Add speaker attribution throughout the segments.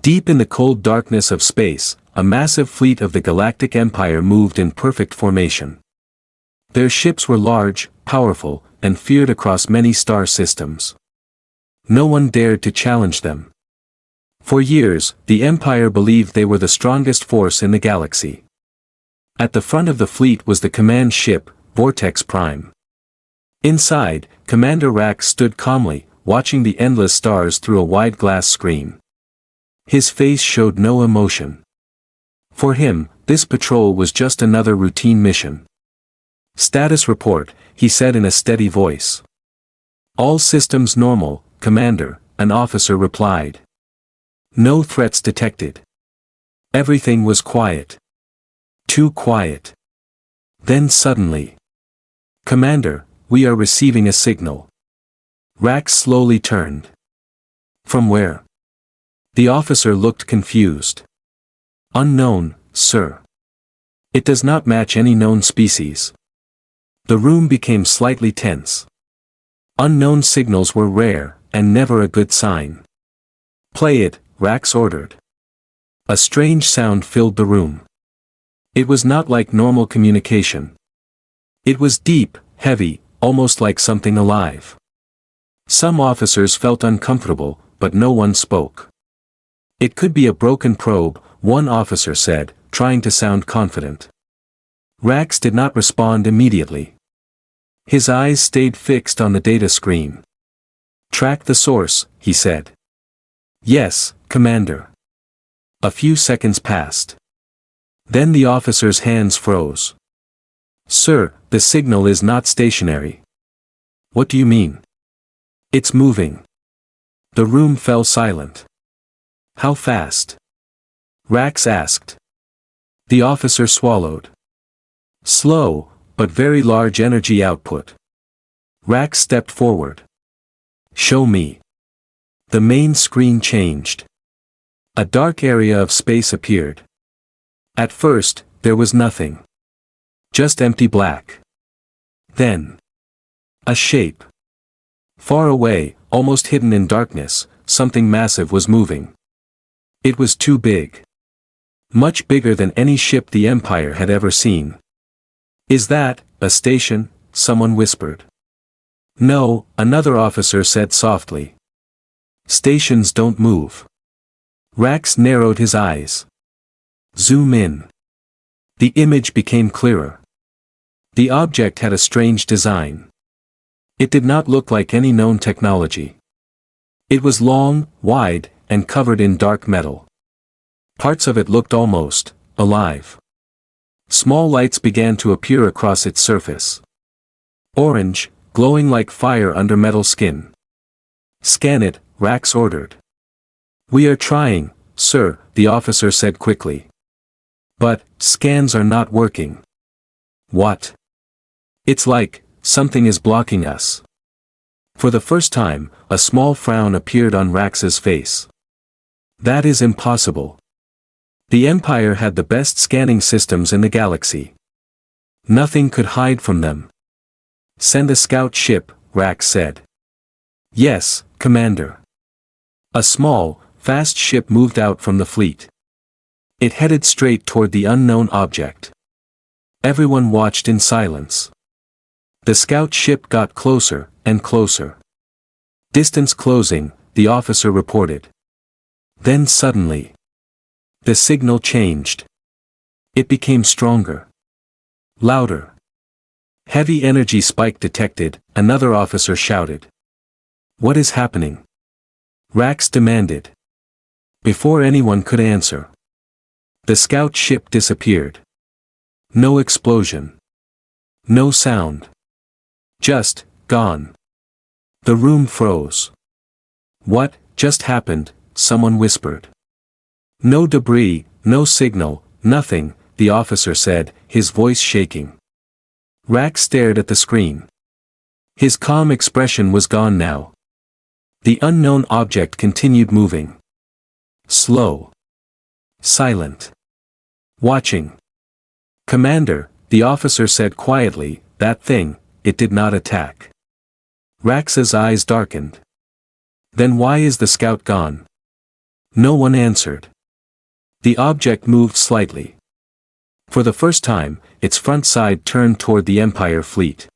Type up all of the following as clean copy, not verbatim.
Speaker 1: Deep in the cold darkness of space, a massive fleet of the Galactic Empire moved in perfect formation. Their ships were large, powerful, and feared across many star systems. No one dared to challenge them. For years, the Empire believed they were the strongest force in the galaxy. At the front of the fleet was the command ship, Vortex Prime. Inside, Commander Rax stood calmly, watching the endless stars through a wide glass screen. His face showed no emotion. For him, this patrol was just another routine mission. "Status report," he said in a steady voice. "All systems normal, Commander," an officer replied. "No threats detected." Everything was quiet. Too quiet. Then suddenly, "Commander, we are receiving a signal." Rax slowly turned. "From where?" The officer looked confused. "Unknown, sir. It does not match any known species." The room became slightly tense. Unknown signals were rare, and never a good sign. "Play it," Rax ordered. A strange sound filled the room. It was not like normal communication. It was deep, heavy, almost like something alive. Some officers felt uncomfortable, but no one spoke. "It could be a broken probe," one officer said, trying to sound confident. Rax did not respond immediately. His eyes stayed fixed on the data screen. "Track the source," he said. "Yes, Commander." A few seconds passed. Then the officer's hands froze. "Sir, the signal is not stationary." "What do you mean?" "It's moving." The room fell silent. "How fast?" Rax asked. The officer swallowed. "Slow, but very large energy output." Rax stepped forward. "Show me." The main screen changed. A dark area of space appeared. At first, there was nothing. Just empty black. Then, a shape. Far away, almost hidden in darkness, something massive was moving. It was too big. Much bigger than any ship the Empire had ever seen. "Is that a station?" someone whispered. "No," another officer said softly. "Stations don't move." Rax narrowed his eyes. "Zoom in." The image became clearer. The object had a strange design. It did not look like any known technology. It was long, wide, and covered in dark metal. Parts of it looked almost alive. Small lights began to appear across its surface. Orange, glowing like fire under metal skin. "Scan it," Rax ordered. "We are trying, sir," the officer said quickly. "But, scans are not working." "What?" "It's like, something is blocking us." For the first time, a small frown appeared on Rax's face. "That is impossible. The Empire had the best scanning systems in the galaxy. Nothing could hide from them." "Send a scout ship," Rax said. "Yes, Commander." A small, fast ship moved out from the fleet. It headed straight toward the unknown object. Everyone watched in silence. The scout ship got closer, and closer. "Distance closing," the officer reported. Then suddenly, the signal changed. It became stronger. Louder. "Heavy energy spike detected," another officer shouted. "What is happening?" Rax demanded. Before anyone could answer, the scout ship disappeared. No explosion. No sound. Just, gone. The room froze. "What just happened?" someone whispered. "No debris, no signal, nothing," the officer said, his voice shaking. Rax stared at the screen. His calm expression was gone now. The unknown object continued moving. Slow. Silent. Watching. "Commander," the officer said quietly, "that thing, it did not attack." Rax's eyes darkened. "Then why is the scout gone?" No one answered. The object moved slightly. For the first time, its front side turned toward the Empire fleet.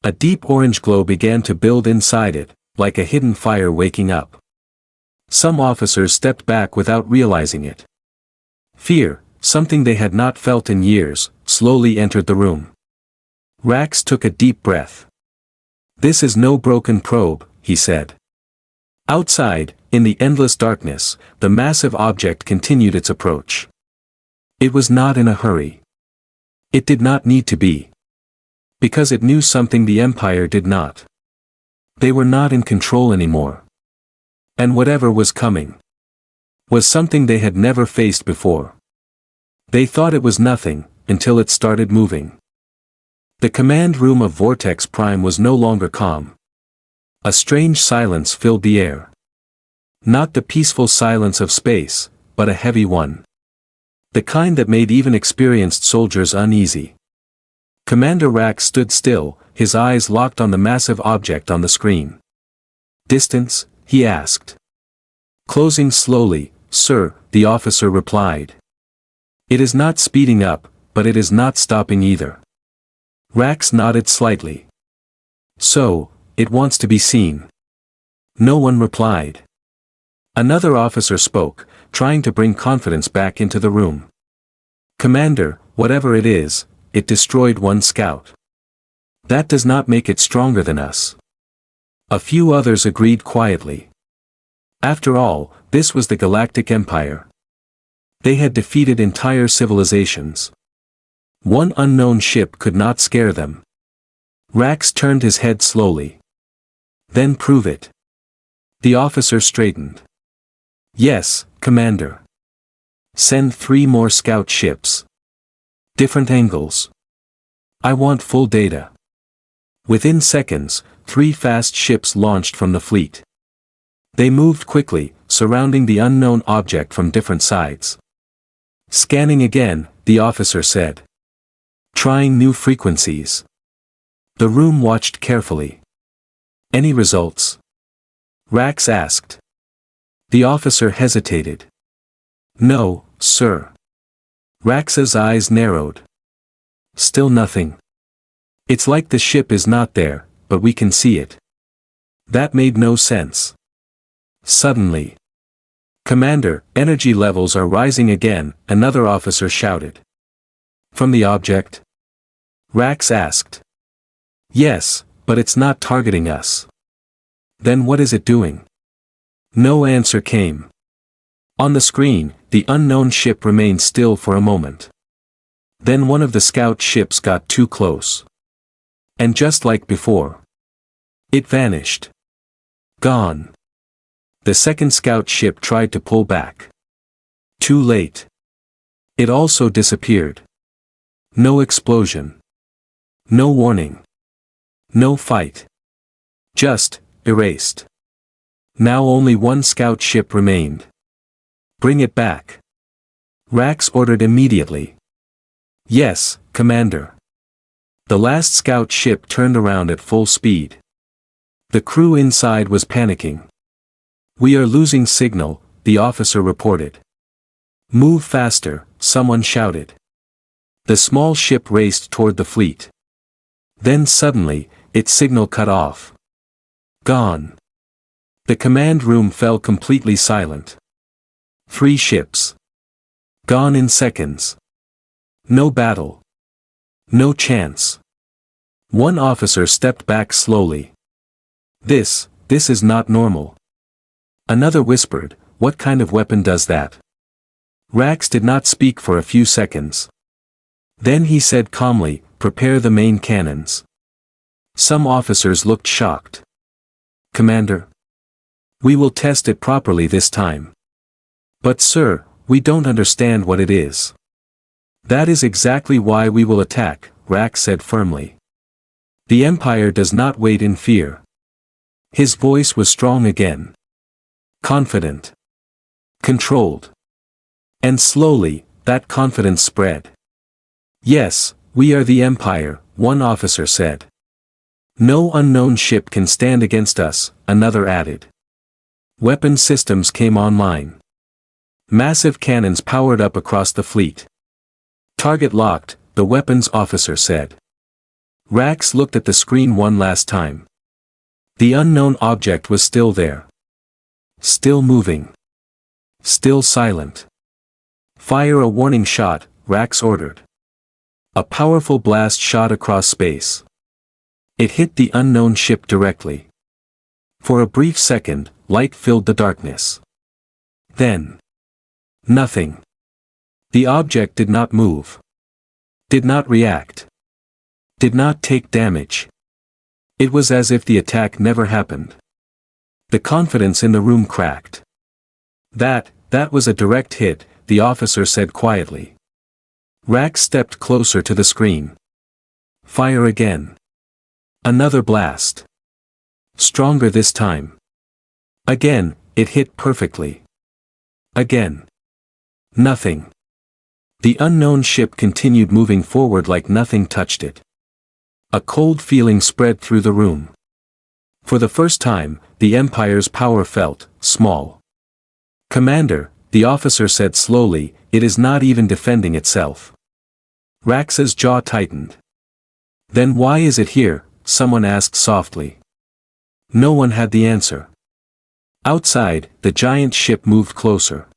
Speaker 1: A deep orange glow began to build inside it, like a hidden fire waking up. Some officers stepped back without realizing it. Fear, something they had not felt in years, slowly entered the room. Rax took a deep breath. "This is no broken probe," he said. Outside, in the endless darkness, the massive object continued its approach. It was not in a hurry. It did not need to be. Because it knew something the Empire did not. They were not in control anymore. And whatever was coming was something they had never faced before. They thought it was nothing, until it started moving. The command room of Vortex Prime was no longer calm. A strange silence filled the air. Not the peaceful silence of space, but a heavy one. The kind that made even experienced soldiers uneasy. Commander Rax stood still, his eyes locked on the massive object on the screen. "Distance?" he asked. "Closing slowly, sir," the officer replied. "It is not speeding up, but it is not stopping either." Rax nodded slightly. "So, it wants to be seen." No one replied. Another officer spoke, trying to bring confidence back into the room. "Commander, whatever it is, it destroyed one scout. That does not make it stronger than us." A few others agreed quietly. After all, this was the Galactic Empire. They had defeated entire civilizations. One unknown ship could not scare them. Rax turned his head slowly. "Then prove it." The officer straightened. "Yes, Commander. Send 3 more scout ships. Different angles. I want full data." Within seconds, 3 fast ships launched from the fleet. They moved quickly, surrounding the unknown object from different sides. "Scanning again," the officer said. "Trying new frequencies." The room watched carefully. "Any results?" Rax asked. The officer hesitated. "No, sir." Rax's eyes narrowed. "Still nothing. It's like the ship is not there, but we can see it." That made no sense. Suddenly, "Commander, energy levels are rising again," another officer shouted. "From the object?" Rax asked. "Yes, but it's not targeting us." "Then what is it doing?" No answer came. On the screen, the unknown ship remained still for a moment. Then one of the scout ships got too close. And just like before, it vanished. Gone. The second scout ship tried to pull back. Too late. It also disappeared. No explosion. No warning. No fight. Just, erased. Now only one scout ship remained. "Bring it back." Rax ordered immediately. "Yes, Commander." The last scout ship turned around at full speed. The crew inside was panicking. "We are losing signal," the officer reported. "Move faster," someone shouted. The small ship raced toward the fleet. Then suddenly, its signal cut off. Gone. The command room fell completely silent. 3 ships. Gone in seconds. No battle. No chance. One officer stepped back slowly. This is not normal." Another whispered, "What kind of weapon does that?" Rax did not speak for a few seconds. Then he said calmly, "Prepare the main cannons." Some officers looked shocked. "Commander, we will test it properly this time." "But sir, we don't understand what it is." "That is exactly why we will attack," Rax said firmly. "The Empire does not wait in fear." His voice was strong again. Confident. Controlled. And slowly, that confidence spread. "Yes, we are the Empire," one officer said. "No unknown ship can stand against us," another added. Weapon systems came online. Massive cannons powered up across the fleet. "Target locked," the weapons officer said. Rax looked at the screen one last time. The unknown object was still there. Still moving. Still silent. "Fire a warning shot," Rax ordered. A powerful blast shot across space. It hit the unknown ship directly. For a brief second, light filled the darkness. Then, nothing. The object did not move. Did not react. Did not take damage. It was as if the attack never happened. The confidence in the room cracked. That was a direct hit," the officer said quietly. Rax stepped closer to the screen. "Fire again." Another blast. Stronger this time. Again, it hit perfectly. Again. Nothing. The unknown ship continued moving forward like nothing touched it. A cold feeling spread through the room. For the first time, the Empire's power felt small. "Commander," the officer said slowly, "it is not even defending itself." Rax's jaw tightened. "Then why is it here?" someone asked softly. No one had the answer. Outside, the giant ship moved closer.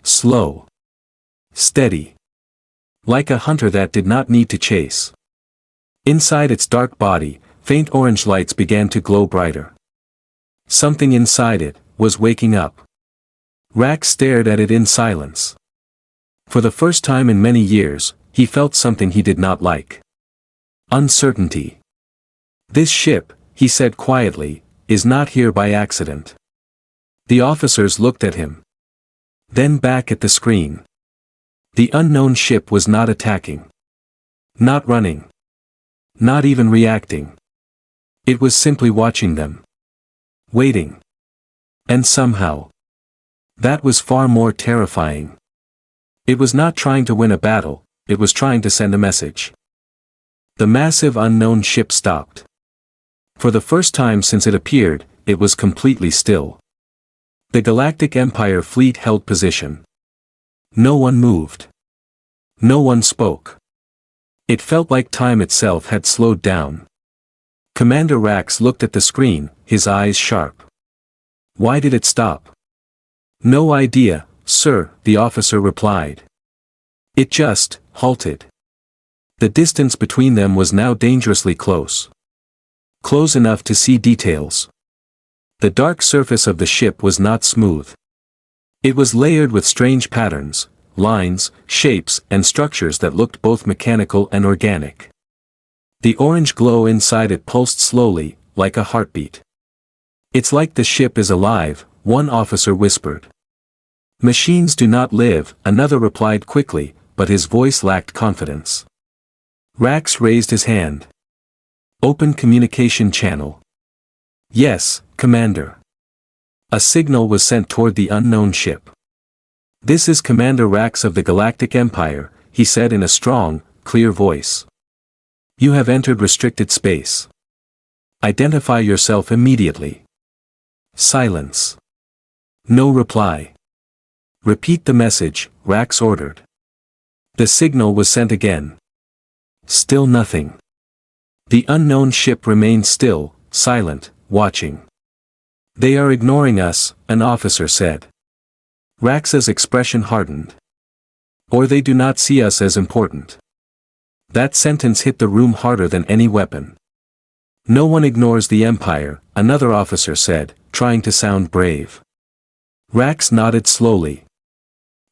Speaker 1: Slow. Steady. Like a hunter that did not need to chase. Inside its dark body, faint orange lights began to glow brighter. Something inside it was waking up. Rax stared at it in silence. For the first time in many years, he felt something he did not like. Uncertainty. "This ship," he said quietly, "is not here by accident." The officers looked at him. Then back at the screen. The unknown ship was not attacking. Not running. Not even reacting. It was simply watching them. Waiting. And somehow, that was far more terrifying. It was not trying to win a battle, it was trying to send a message. The massive unknown ship stopped. For the first time since it appeared, it was completely still. The Galactic Empire fleet held position. No one moved. No one spoke. It felt like time itself had slowed down. Commander Rax looked at the screen, his eyes sharp. "Why did it stop?" "No idea, sir," the officer replied. "It just halted." The distance between them was now dangerously close. Close enough to see details. The dark surface of the ship was not smooth. It was layered with strange patterns, lines, shapes, and structures that looked both mechanical and organic. The orange glow inside it pulsed slowly, like a heartbeat. "It's like the ship is alive," one officer whispered. "Machines do not live," another replied quickly, but his voice lacked confidence. Rax raised his hand. "Open communication channel." "Yes, Commander." A signal was sent toward the unknown ship. "This is Commander Rax of the Galactic Empire," he said in a strong, clear voice. "You have entered restricted space. Identify yourself immediately." Silence. No reply. "Repeat the message," Rax ordered. The signal was sent again. Still nothing. The unknown ship remained still, silent, watching. "They are ignoring us," an officer said. Rax's expression hardened. "Or they do not see us as important." That sentence hit the room harder than any weapon. "No one ignores the Empire," another officer said, trying to sound brave. Rax nodded slowly.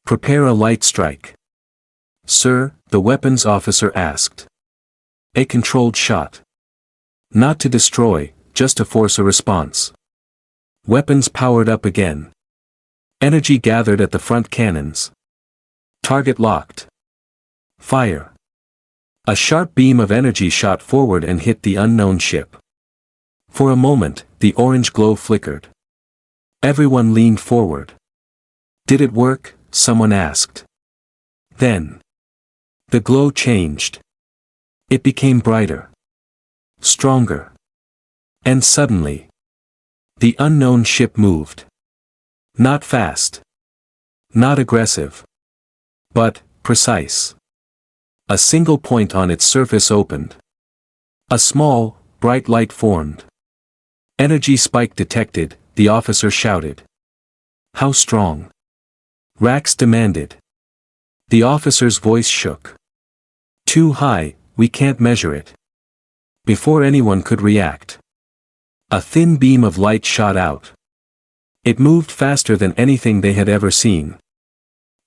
Speaker 1: "Prepare a light strike." "Sir," the weapons officer asked. "A controlled shot. Not to destroy, just to force a response." Weapons powered up again. Energy gathered at the front cannons. "Target locked. Fire." A sharp beam of energy shot forward and hit the unknown ship. For a moment, the orange glow flickered. Everyone leaned forward. "Did it work?" someone asked. Then, the glow changed. It became brighter. Stronger. And suddenly, the unknown ship moved. Not fast. Not aggressive. But, precise. A single point on its surface opened. A small, bright light formed. Energy spike detected, the officer shouted. How strong? Rax demanded. The officer's voice shook. Too high, we can't measure it. Before anyone could react, a thin beam of light shot out. It moved faster than anything they had ever seen.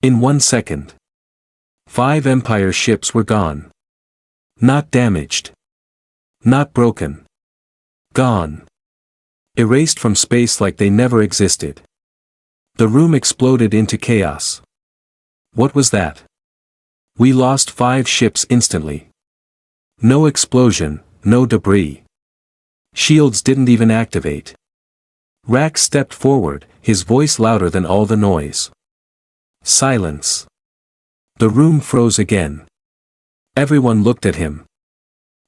Speaker 1: In 1 second, 5 Empire ships were gone. Not damaged. Not broken. Gone. Erased from space like they never existed. The room exploded into chaos. What was that? We lost 5 ships instantly. No explosion, no debris. Shields didn't even activate. Rax stepped forward, his voice louder than all the noise. Silence. The room froze again. Everyone looked at him.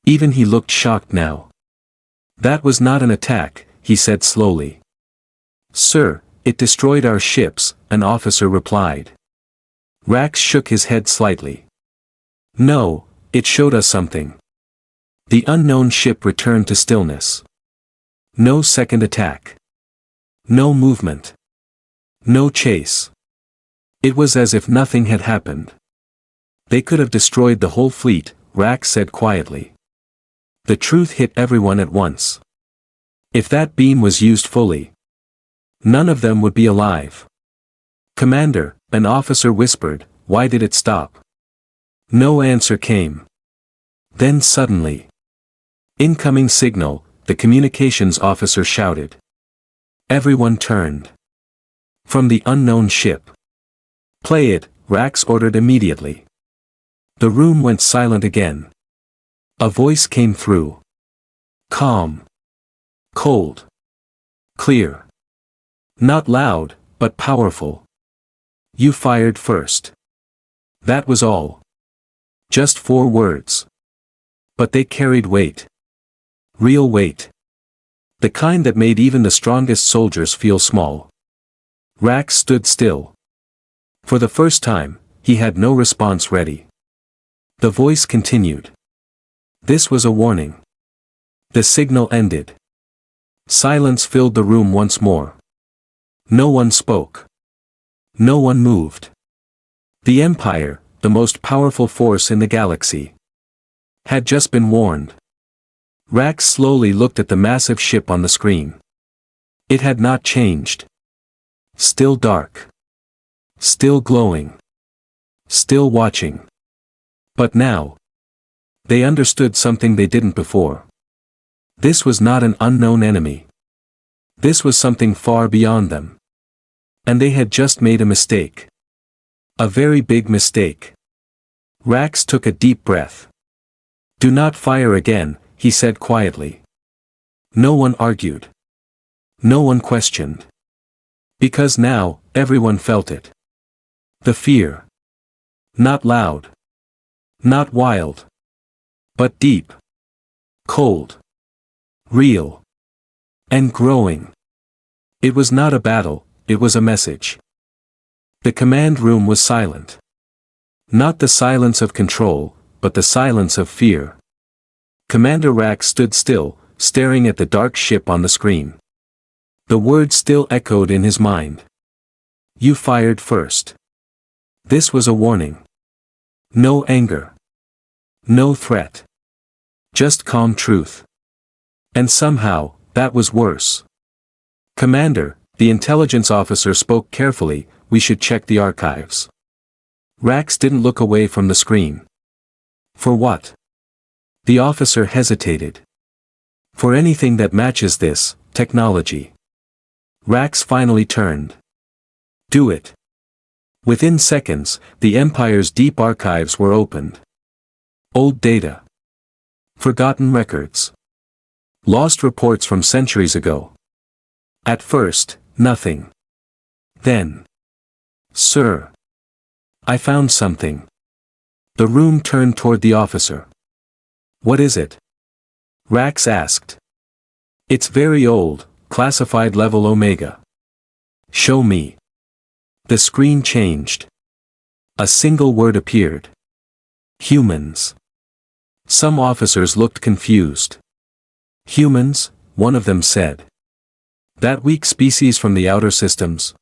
Speaker 1: Even he looked shocked now. That was not an attack, he said slowly. Sir, it destroyed our ships, an officer replied. Rax shook his head slightly. No, it showed us something. The unknown ship returned to stillness. No second attack. No movement. No chase. It was as if nothing had happened. They could have destroyed the whole fleet, Rax said quietly. The truth hit everyone at once. If that beam was used fully, none of them would be alive. Commander, an officer whispered, why did it stop? No answer came. Then suddenly, incoming signal, the communications officer shouted. Everyone turned. From the unknown ship. Play it, Rax ordered immediately. The room went silent again. A voice came through. Calm. Cold. Clear. Not loud, but powerful. You fired first. That was all. Just 4 words. But they carried weight. Real weight. The kind that made even the strongest soldiers feel small. Rax stood still. For the first time, he had no response ready. The voice continued. This was a warning. The signal ended. Silence filled the room once more. No one spoke. No one moved. The Empire, the most powerful force in the galaxy, had just been warned. Rax slowly looked at the massive ship on the screen. It had not changed. Still dark. Still glowing. Still watching. But now, they understood something they didn't before. This was not an unknown enemy. This was something far beyond them. And they had just made a mistake. A very big mistake. Rax took a deep breath. Do not fire again, he said quietly. No one argued. No one questioned. Because now, everyone felt it. The fear. Not loud. Not wild. But deep. Cold. Real. And growing. It was not a battle, it was a message. The command room was silent. Not the silence of control, but the silence of fear. Commander Rax stood still, staring at the dark ship on the screen. The words still echoed in his mind. You fired first. This was a warning. No anger. No threat. Just calm truth. And somehow, that was worse. Commander, the intelligence officer spoke carefully, we should check the archives. Rax didn't look away from the screen. For what? The officer hesitated. For anything that matches this, technology. Rax finally turned. Do it. Within seconds, the Empire's deep archives were opened. Old data. Forgotten records. Lost reports from centuries ago. At first, nothing. Then. Sir. I found something. The room turned toward the officer. What is it? Rax asked. It's very old, classified level Omega. Show me. The screen changed. A single word appeared. Humans. Some officers looked confused. Humans, one of them said. That weak species from the outer systems.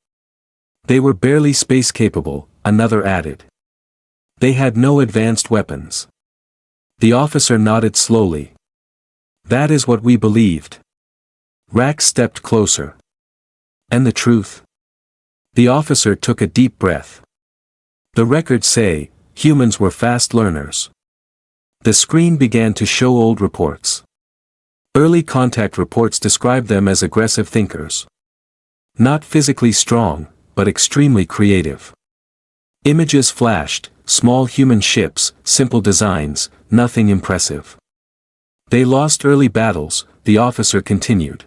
Speaker 1: They were barely space-capable, another added. They had no advanced weapons. The officer nodded slowly. That is what we believed. Rax stepped closer. And the truth? The officer took a deep breath. The records say, humans were fast learners. The screen began to show old reports. Early contact reports described them as aggressive thinkers. Not physically strong, but extremely creative. Images flashed, small human ships, simple designs, nothing impressive. They lost early battles, the officer continued.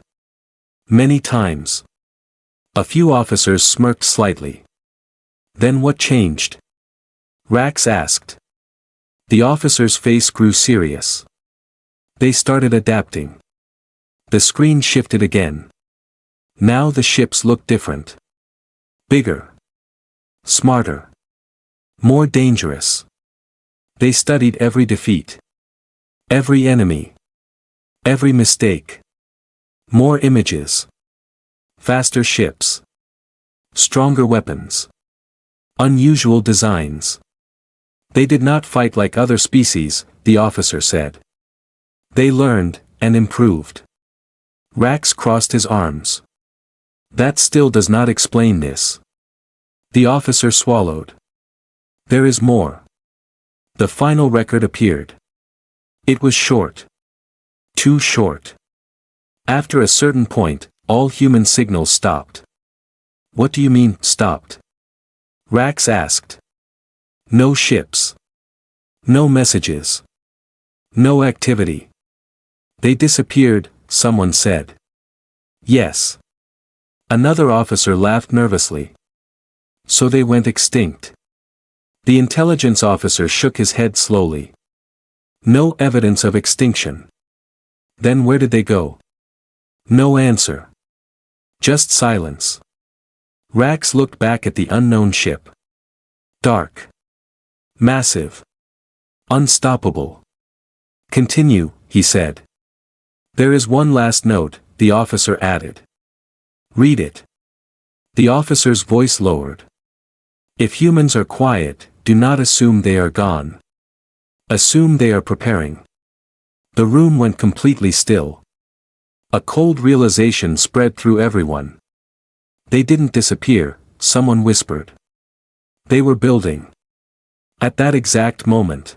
Speaker 1: Many times. A few officers smirked slightly. Then what changed? Rax asked. The officer's face grew serious. They started adapting. The screen shifted again. Now the ships looked different. Bigger. Smarter. More dangerous. They studied every defeat. Every enemy. Every mistake. More images. Faster ships. Stronger weapons. Unusual designs. They did not fight like other species, the officer said. They learned, and improved. Rax crossed his arms. That still does not explain this. The officer swallowed. There is more. The final record appeared. It was short. Too short. After a certain point, all human signals stopped. What do you mean, stopped? Rax asked. No ships. No messages. No activity. They disappeared, someone said. Yes. Another officer laughed nervously. So they went extinct. The intelligence officer shook his head slowly. No evidence of extinction. Then where did they go? No answer. Just silence. Rax looked back at the unknown ship. Dark. Massive. Unstoppable. Continue, he said. There is one last note, the officer added. Read it. The officer's voice lowered. If humans are quiet, do not assume they are gone. Assume they are preparing. The room went completely still. A cold realization spread through everyone. They didn't disappear, someone whispered. They were building. At that exact moment.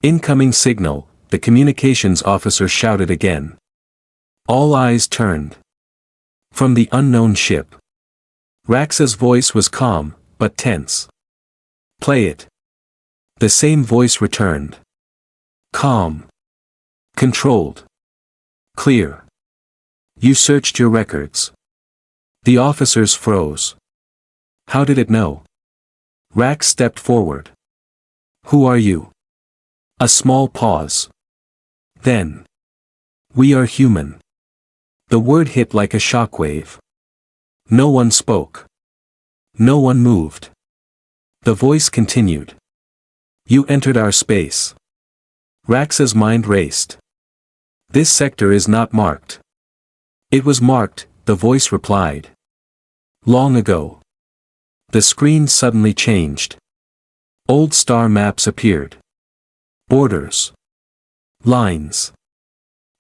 Speaker 1: Incoming signal, the communications officer shouted again. All eyes turned. From the unknown ship. Rax's voice was calm, but tense. Play it. The same voice returned. Calm. Controlled. Clear. You searched your records. The officers froze. How did it know? Rax stepped forward. Who are you? A small pause. Then. We are human. The word hit like a shockwave. No one spoke. No one moved. The voice continued. You entered our space. Rax's mind raced. This sector is not marked. It was marked, the voice replied. Long ago. The screen suddenly changed. Old star maps appeared. Borders. Lines.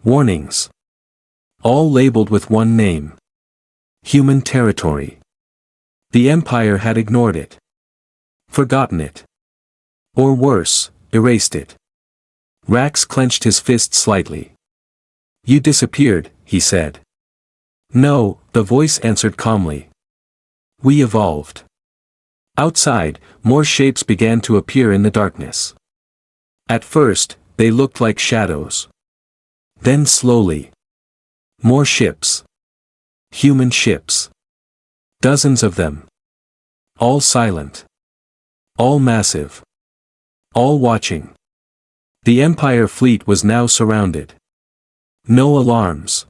Speaker 1: Warnings. All labeled with one name. Human territory. The Empire had ignored it. Forgotten it. Or worse, erased it. Rax clenched his fist slightly. You disappeared, he said. No, the voice answered calmly. We evolved. Outside, more shapes began to appear in the darkness. At first, they looked like shadows. Then slowly. More ships. Human ships. Dozens of them. All silent. All massive. All watching. The Empire fleet was now surrounded. No alarms.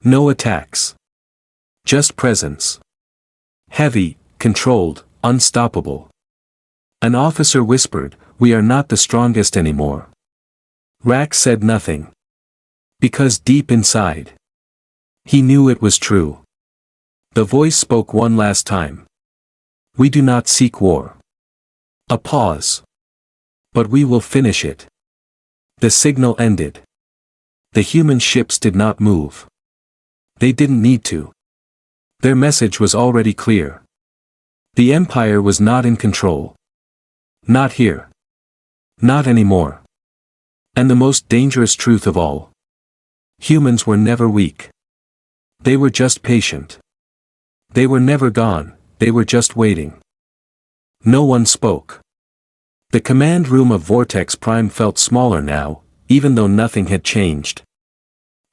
Speaker 1: No attacks. Just presence. Heavy, controlled, unstoppable. An officer whispered, "We are not the strongest anymore." Rax said nothing. Because deep inside, he knew it was true. The voice spoke one last time. "We do not seek war." A pause. "But we will finish it." The signal ended. The human ships did not move. They didn't need to. Their message was already clear. The Empire was not in control. Not here. Not anymore. And the most dangerous truth of all. Humans were never weak. They were just patient. They were never gone, they were just waiting. No one spoke. The command room of Vortex Prime felt smaller now, even though nothing had changed.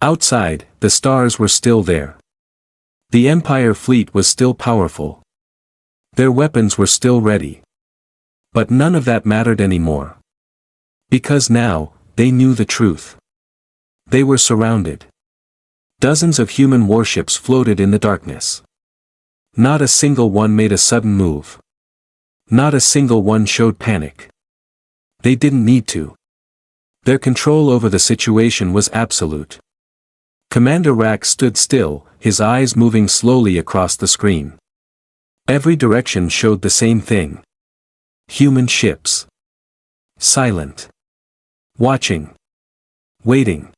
Speaker 1: Outside, the stars were still there. The Empire fleet was still powerful. Their weapons were still ready. But none of that mattered anymore. Because now, they knew the truth. They were surrounded. Dozens of human warships floated in the darkness. Not a single one made a sudden move. Not a single one showed panic. They didn't need to. Their control over the situation was absolute. Commander Rax stood still, his eyes moving slowly across the screen. Every direction showed the same thing. Human ships. Silent. Watching. Waiting.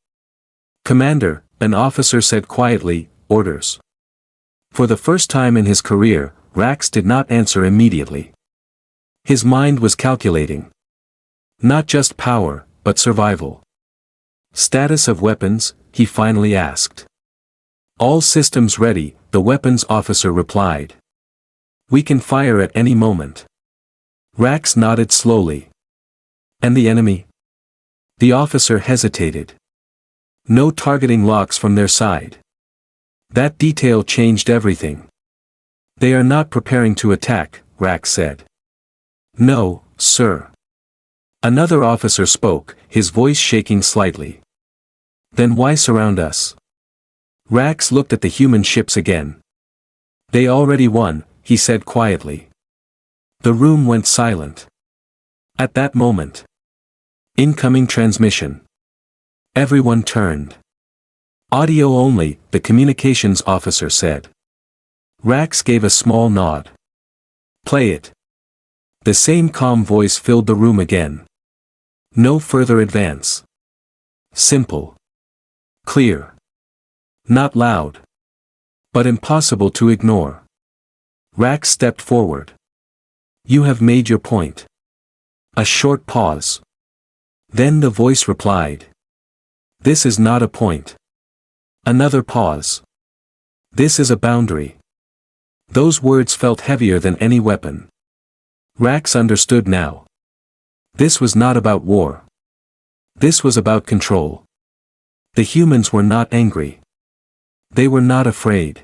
Speaker 1: "Commander," an officer said quietly, "orders." For the first time in his career, Rax did not answer immediately. His mind was calculating. Not just power, but survival. "Status of weapons?" he finally asked. "All systems ready," the weapons officer replied. "We can fire at any moment." Rax nodded slowly. "And the enemy?" The officer hesitated. "No targeting locks from their side." That detail changed everything. "They are not preparing to attack," Rax said. "No, sir." Another officer spoke, his voice shaking slightly. "Then why surround us?" Rax looked at the human ships again. "They already won," he said quietly. The room went silent. At that moment. Incoming transmission. Everyone turned. "Audio only," the communications officer said. Rax gave a small nod. "Play it." The same calm voice filled the room again. No further advance. Simple. Clear. Not loud. But impossible to ignore. Rax stepped forward. "You have made your point." A short pause. Then the voice replied. "This is not a point." Another pause. "This is a boundary." Those words felt heavier than any weapon. Rax understood now. This was not about war. This was about control. The humans were not angry. They were not afraid.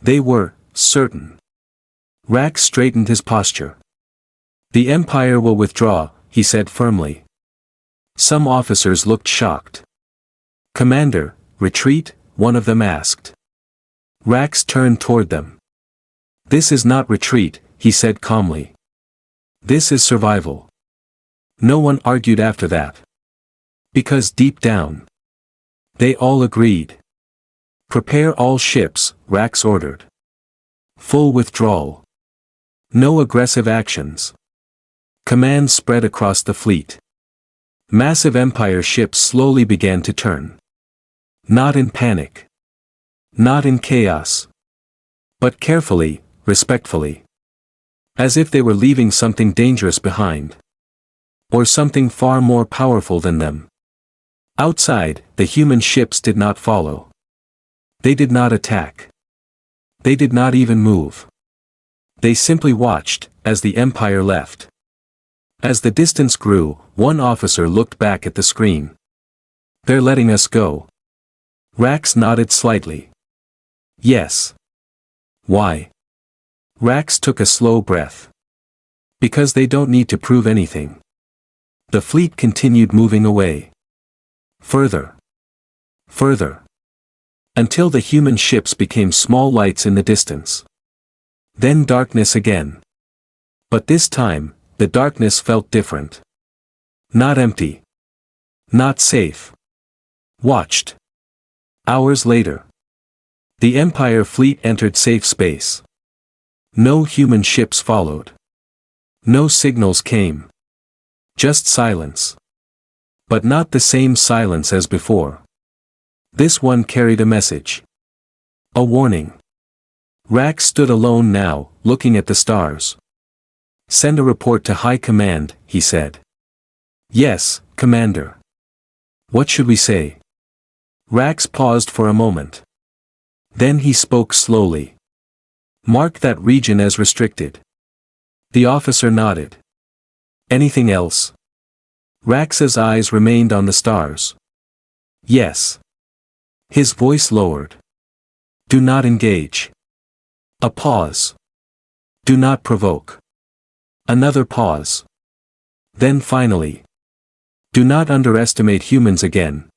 Speaker 1: They were certain. Rax straightened his posture. "The Empire will withdraw," he said firmly. Some officers looked shocked. "Commander, retreat?" one of them asked. Rax turned toward them. "This is not retreat," he said calmly. "This is survival." No one argued after that. Because deep down, they all agreed. "Prepare all ships," Rax ordered. Full withdrawal. No aggressive actions. Command spread across the fleet. Massive Empire ships slowly began to turn. Not in panic. Not in chaos. But carefully, respectfully. As if they were leaving something dangerous behind. Or something far more powerful than them. Outside, the human ships did not follow. They did not attack. They did not even move. They simply watched, as the Empire left. As the distance grew, one officer looked back at the screen. "They're letting us go." Rax nodded slightly. "Yes." "Why?" Rax took a slow breath. "Because they don't need to prove anything." The fleet continued moving away. Further. Further. Until the human ships became small lights in the distance. Then darkness again. But this time, the darkness felt different. Not empty. Not safe. Watched. Hours later. The Empire fleet entered safe space. No human ships followed. No signals came. Just silence. But not the same silence as before. This one carried a message. A warning. Rax stood alone now, looking at the stars. "Send a report to High Command," he said. "Yes, Commander." "What should we say?" Rax paused for a moment. Then he spoke slowly. "Mark that region as restricted." The officer nodded. "Anything else?" Rax's eyes remained on the stars. "Yes." His voice lowered. "Do not engage." A pause. "Do not provoke." Another pause. Then finally. "Do not underestimate humans again."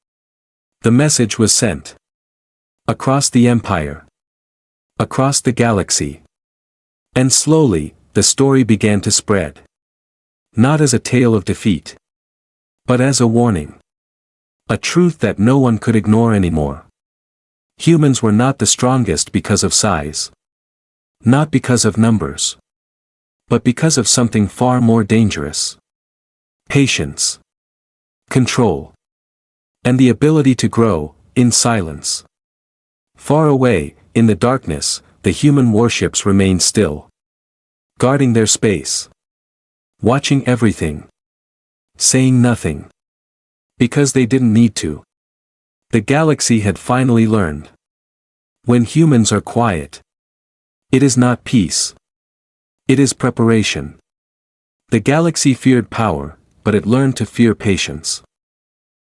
Speaker 1: The message was sent. Across the Empire. Across the galaxy. And slowly, the story began to spread. Not as a tale of defeat. But as a warning. A truth that no one could ignore anymore. Humans were not the strongest because of size. Not because of numbers. But because of something far more dangerous. Patience. Control. And the ability to grow, in silence. Far away, in the darkness, the human warships remained still. Guarding their space. Watching everything. Saying nothing. Because they didn't need to. The galaxy had finally learned. When humans are quiet. It is not peace. It is preparation. The galaxy feared power, but it learned to fear patience.